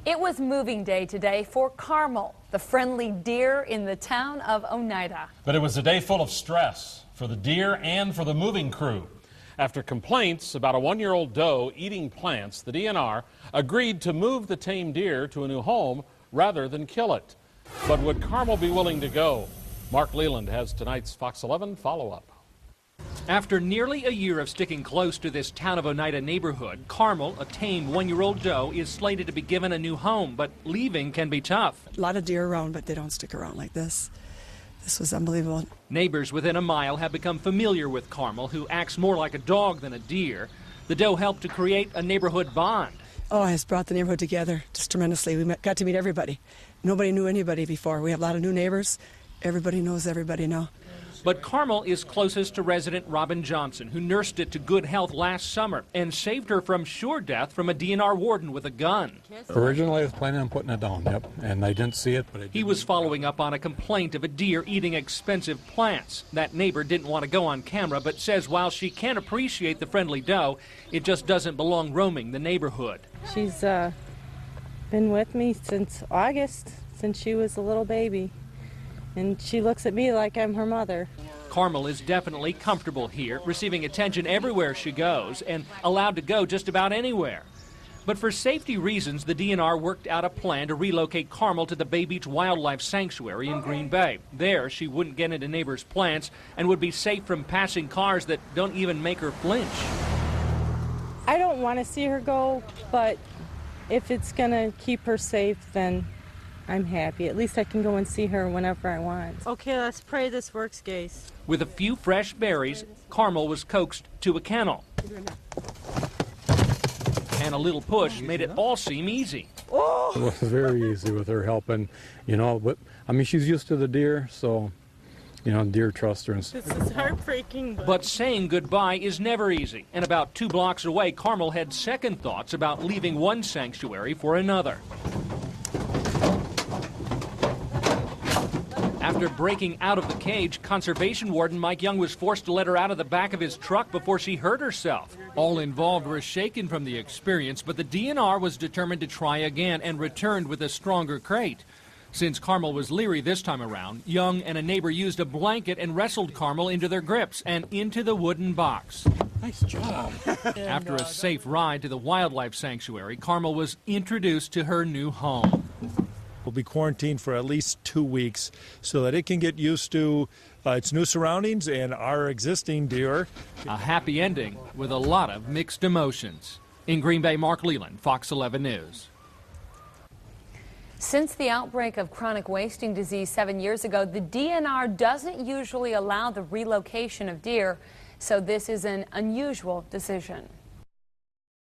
It was moving day today for Carmel, the friendly deer in the town of Oneida. But it was a day full of stress for the deer and for the moving crew. After complaints about a one-year-old doe eating plants, the DNR agreed to move the tame deer to a new home rather than kill it. But would Carmel be willing to go? Mark Leland has tonight's Fox 11 follow-up. After nearly a year of sticking close to this town of Oneida neighborhood, Carmel, a tame one-year-old doe, is slated to be given a new home, but leaving can be tough. A lot of deer around, but they don't stick around like this. This was unbelievable. Neighbors within a mile have become familiar with Carmel, who acts more like a dog than a deer. The doe helped to create a neighborhood bond. Oh, it has brought the neighborhood together just tremendously. We got to meet everybody. Nobody knew anybody before. We have a lot of new neighbors. Everybody knows everybody now. But Carmel is closest to resident Robin Johnson, who nursed it to good health last summer and saved her from sure death from a DNR warden with a gun. Originally, I was planning on putting it down, yep, and I didn't see it, but he was following up on a complaint of a deer eating expensive plants. That neighbor didn't want to go on camera, but says while she can appreciate the friendly doe, it just doesn't belong roaming the neighborhood. She's been with me since August, since she was a little baby. And she looks at me like I'm her mother. Carmel is definitely comfortable here, receiving attention everywhere she goes and allowed to go just about anywhere. But for safety reasons, the DNR worked out a plan to relocate Carmel to the Bay Beach Wildlife Sanctuary in Green Bay. There, she wouldn't get into neighbors' plants and would be safe from passing cars that don't even make her flinch. I don't want to see her go, but if it's going to keep her safe, then I'm happy. At least I can go and see her whenever I want. Okay, let's pray this works, guys. With a few fresh berries, Carmel was coaxed to a kennel. And a little push made it all seem easy. Oh! It was very easy with her helping, you know, but I mean, she's used to the deer, so, you know, deer trust her. This is heartbreaking. But saying goodbye is never easy. And about 2 blocks away, Carmel had second thoughts about leaving one sanctuary for another. After breaking out of the cage, Conservation Warden Mike Young was forced to let her out of the back of his truck before she hurt herself. All involved were shaken from the experience, but the DNR was determined to try again and returned with a stronger crate. Since Carmel was leery this time around, Young and a neighbor used a blanket and wrestled Carmel into their grips and into the wooden box. Nice job. After a safe ride to the wildlife sanctuary, Carmel was introduced to her new home. Will be quarantined for at least 2 weeks so that it can get used to its new surroundings and our existing deer. A happy ending with a lot of mixed emotions. In Green Bay, Mark Leland, Fox 11 News. Since the outbreak of chronic wasting disease 7 years ago, the DNR doesn't usually allow the relocation of deer, so this is an unusual decision.